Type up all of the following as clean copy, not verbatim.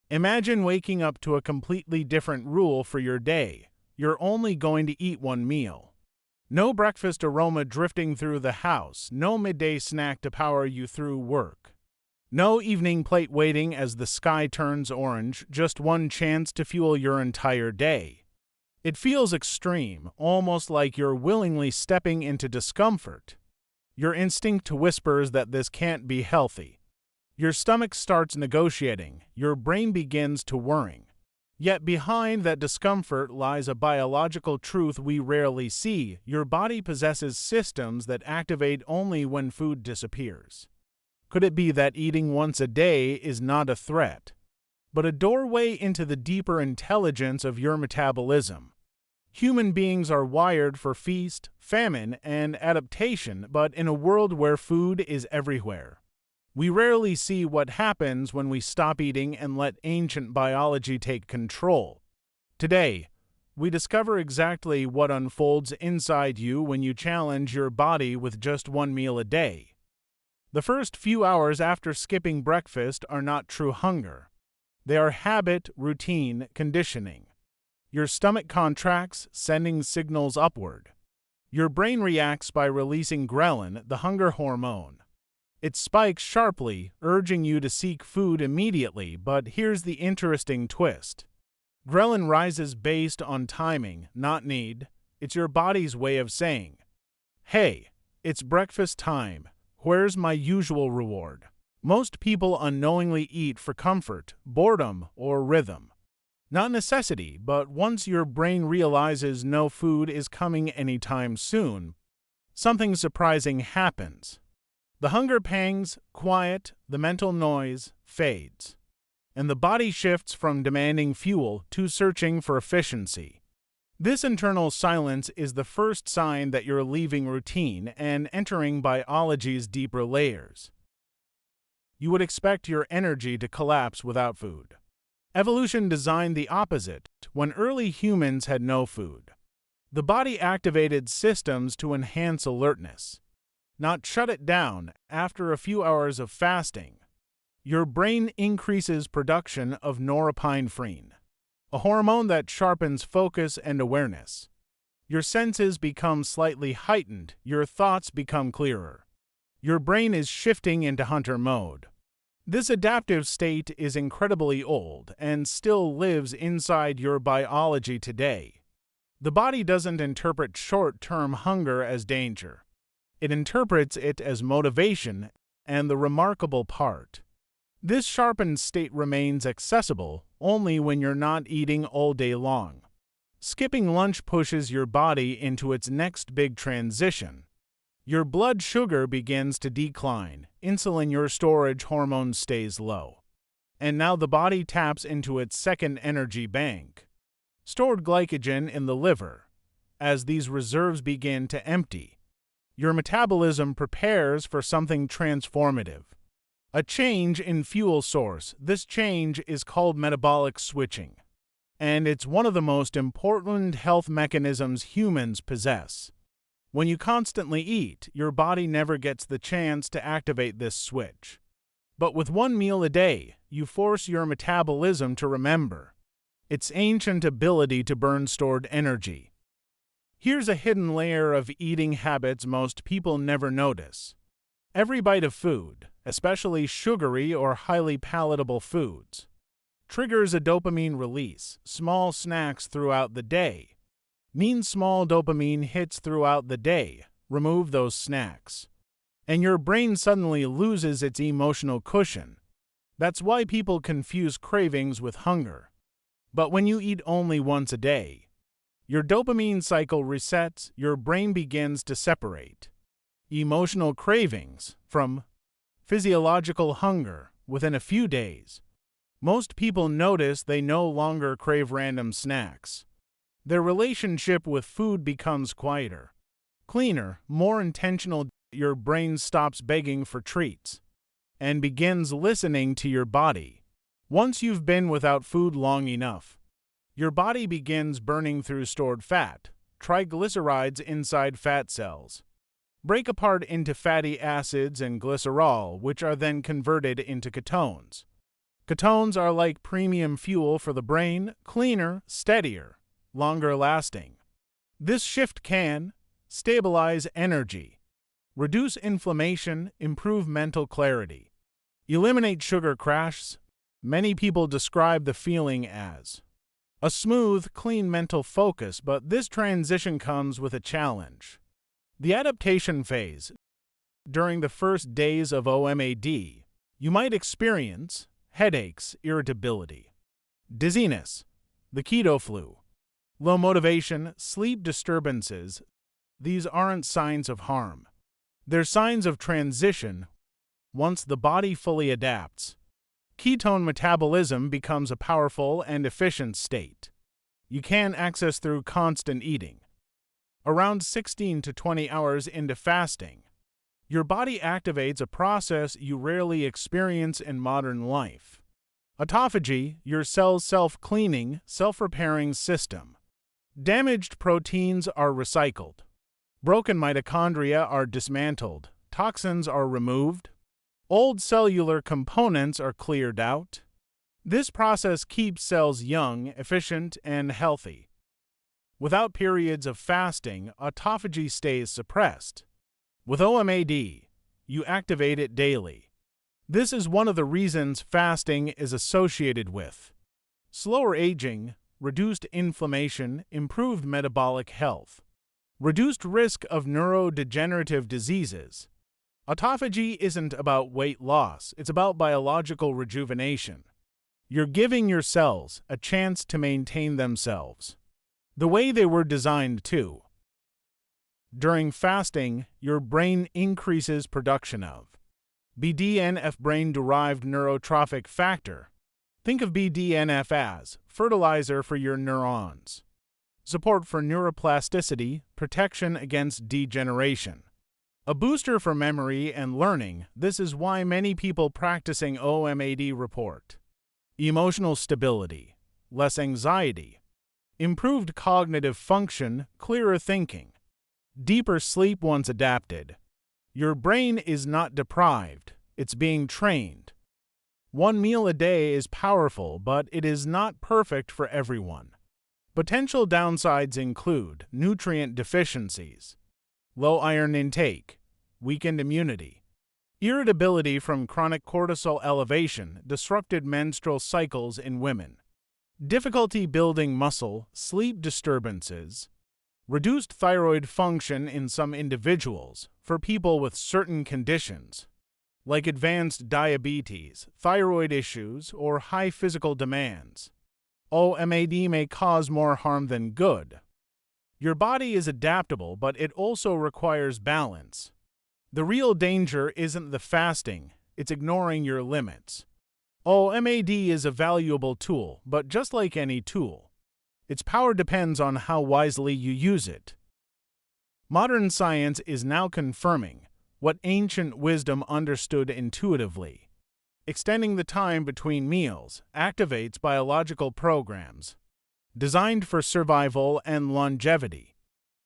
Imagine waking up to a completely different rule for your day. You're only going to eat one meal. No breakfast aroma drifting through the house, no midday snack to power you through work. No evening plate waiting as the sky turns orange, just one chance to fuel your entire day. It feels extreme, almost like you're willingly stepping into discomfort. Your instinct whispers that this can't be healthy. Your stomach starts negotiating, your brain begins to worrying. Yet behind that discomfort lies a biological truth we rarely see. Your body possesses systems that activate only when food disappears. Could it be that eating once a day is not a threat, but a doorway into the deeper intelligence of your metabolism? Human beings are wired for feast, famine, and adaptation, but in a world where food is everywhere, we rarely see what happens when we stop eating and let ancient biology take control. Today, we discover exactly what unfolds inside you when you challenge your body with just one meal a day. The first few hours after skipping breakfast are not true hunger. They are habit, routine, conditioning. Your stomach contracts, sending signals upward. Your brain reacts by releasing ghrelin, the hunger hormone. It spikes sharply, urging you to seek food immediately, but here's the interesting twist. Ghrelin rises based on timing, not need. It's your body's way of saying, "Hey, it's breakfast time. Where's my usual reward?" Most people unknowingly eat for comfort, boredom, or rhythm. Not necessity, but once your brain realizes no food is coming anytime soon, something surprising happens. The hunger pangs quiet, the mental noise fades, and the body shifts from demanding fuel to searching for efficiency. This internal silence is the first sign that you're leaving routine and entering biology's deeper layers. You would expect your energy to collapse without food. Evolution designed the opposite. When early humans had no food, the body activated systems to enhance alertness, not shut it down. After a few hours of fasting, your brain increases production of norepinephrine, a hormone that sharpens focus and awareness. Your senses become slightly heightened, your thoughts become clearer. Your brain is shifting into hunter mode. This adaptive state is incredibly old and still lives inside your biology today. The body doesn't interpret short-term hunger as danger. It interprets it as motivation, and the remarkable part: this sharpened state remains accessible only when you're not eating all day long. Skipping lunch pushes your body into its next big transition. Your blood sugar begins to decline, insulin, your storage hormone, stays low. And now the body taps into its second energy bank, stored glycogen in the liver. As these reserves begin to empty, your metabolism prepares for something transformative, a change in fuel source. This change is called metabolic switching, and it's one of the most important health mechanisms humans possess. When you constantly eat, your body never gets the chance to activate this switch. But with one meal a day, you force your metabolism to remember its ancient ability to burn stored energy. Here's a hidden layer of eating habits most people never notice. Every bite of food, especially sugary or highly palatable foods, triggers a dopamine release. Small snacks throughout the day mean small dopamine hits throughout the day. Remove those snacks, and your brain suddenly loses its emotional cushion. That's why people confuse cravings with hunger. But when you eat only once a day, your dopamine cycle resets, your brain begins to separate emotional cravings from physiological hunger. Within a few days, most people notice they no longer crave random snacks. Their relationship with food becomes quieter, cleaner, more intentional. Your brain stops begging for treats and begins listening to your body. Once you've been without food long enough, your body begins burning through stored fat. Triglycerides inside fat cells break apart into fatty acids and glycerol, which are then converted into ketones. Ketones are like premium fuel for the brain, cleaner, steadier, longer lasting. This shift can stabilize energy, reduce inflammation, improve mental clarity, eliminate sugar crash. Many people describe the feeling as a smooth, clean mental focus, but this transition comes with a challenge. The adaptation phase. During the first days of OMAD, you might experience headaches, irritability, dizziness, the keto flu, low motivation, sleep disturbances. These aren't signs of harm. They're signs of transition. Once the body fully adapts, ketone metabolism becomes a powerful and efficient state. You can access through constant eating. Around 16 to 20 hours into fasting, your body activates a process you rarely experience in modern life. Autophagy, your cell's self-cleaning, self-repairing system. Damaged proteins are recycled. Broken mitochondria are dismantled. Toxins are removed. Old cellular components are cleared out. This process keeps cells young, efficient, and healthy. Without periods of fasting, autophagy stays suppressed. With OMAD, you activate it daily. This is one of the reasons fasting is associated with slower aging, reduced inflammation, improved metabolic health, reduced risk of neurodegenerative diseases. Autophagy isn't about weight loss, it's about biological rejuvenation. You're giving your cells a chance to maintain themselves the way they were designed to. During fasting, your brain increases production of BDNF, brain-derived neurotrophic factor. Think of BDNF as fertilizer for your neurons, support for neuroplasticity, protection against degeneration, a booster for memory and learning. This is why many people practicing OMAD report emotional stability, less anxiety, improved cognitive function, clearer thinking, deeper sleep once adapted. Your brain is not deprived, it's being trained. One meal a day is powerful, but it is not perfect for everyone. Potential downsides include nutrient deficiencies, low iron intake, weakened immunity, irritability from chronic cortisol elevation, disrupted menstrual cycles in women, difficulty building muscle, sleep disturbances, reduced thyroid function in some individuals. For people with certain conditions, like advanced diabetes, thyroid issues, or high physical demands, OMAD may cause more harm than good. Your body is adaptable, but it also requires balance. The real danger isn't the fasting, it's ignoring your limits. OMAD is a valuable tool, but just like any tool, its power depends on how wisely you use it. Modern science is now confirming what ancient wisdom understood intuitively. Extending the time between meals activates biological programs designed for survival and longevity.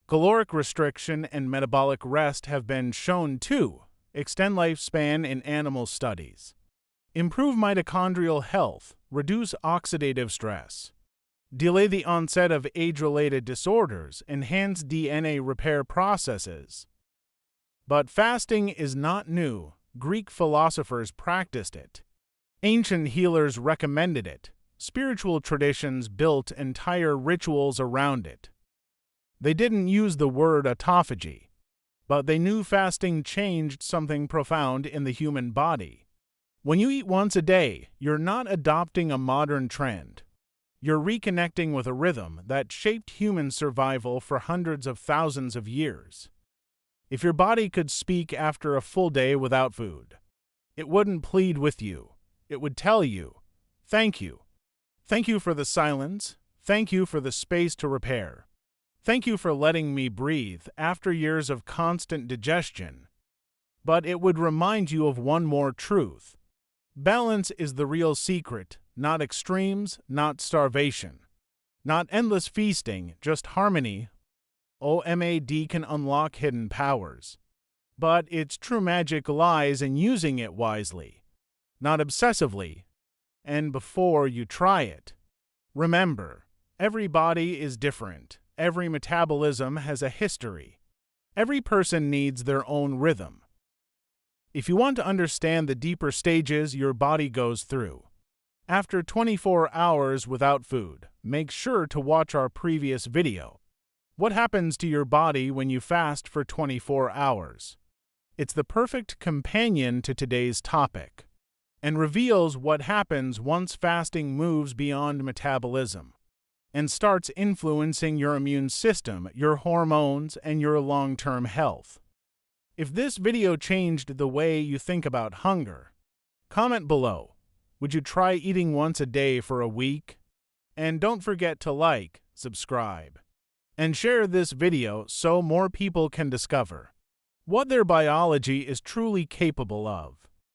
Caloric restriction and metabolic rest have been shown to extend lifespan in animal studies, improve mitochondrial health, reduce oxidative stress, delay the onset of age-related disorders, enhance DNA repair processes. But fasting is not new. Greek philosophers practiced it. Ancient healers recommended it. Spiritual traditions built entire rituals around it. They didn't use the word autophagy, but they knew fasting changed something profound in the human body. When you eat once a day, you're not adopting a modern trend. You're reconnecting with a rhythm that shaped human survival for hundreds of thousands of years. If your body could speak after a full day without food, it wouldn't plead with you. It would tell you, "Thank you. Thank you for the silence. Thank you for the space to repair. Thank you for letting me breathe after years of constant digestion." But it would remind you of one more truth. Balance is the real secret, not extremes, not starvation, not endless feasting, just harmony. OMAD can unlock hidden powers, but its true magic lies in using it wisely, not obsessively, and before you try it. Remember, every body is different. Every metabolism has a history. Every person needs their own rhythm. If you want to understand the deeper stages your body goes through, after 24 hours without food, make sure to watch our previous video. What happens to your body when you fast for 24 hours? It's the perfect companion to today's topic, and reveals what happens once fasting moves beyond metabolism and starts influencing your immune system, your hormones, and your long-term health. If this video changed the way you think about hunger, comment below. Would you try eating once a day for a week? And don't forget to like, subscribe, and share this video so more people can discover what their biology is truly capable of.